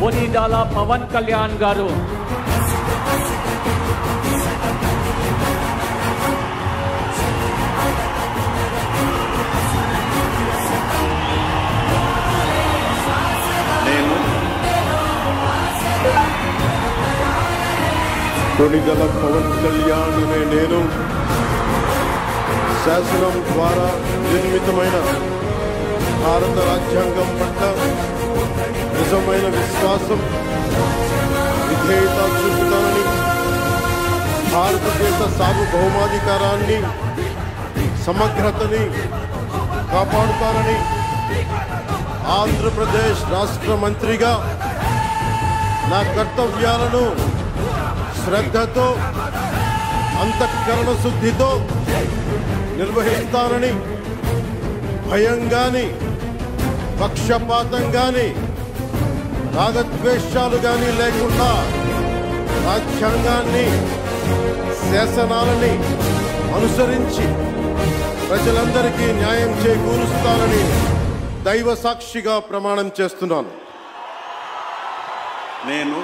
కొనిదాల పవన్ కళ్యాణ్ గారు. కొనిదల పవన్ కళ్యాణ్ అనే నేను శాసనం ద్వారా నిర్మితమైన భారత రాజ్యాంగం పట్ల నిజమైన విశ్వాసం, విధేయత చూపుతానని, భారతదేశ సార్వభౌమాధికారాన్ని, సమగ్రతని కాపాడుతానని ఆంధ్రప్రదేశ్ రాష్ట్ర మంత్రిగా నా కర్తవ్యాలను శ్రద్ధతో, అంతఃకరణ శుద్ధితో నిర్వహిస్తానని, భయం గాని, పక్షపాతం గాని, రాగద్వేషాలు గాని లేకుండా రాజ్యాంగాన్ని, శాసనాలని అనుసరించి ప్రజలందరికీ న్యాయం చేకూరుస్తానని దైవ సాక్షిగా ప్రమాణం చేస్తున్నాను. నేను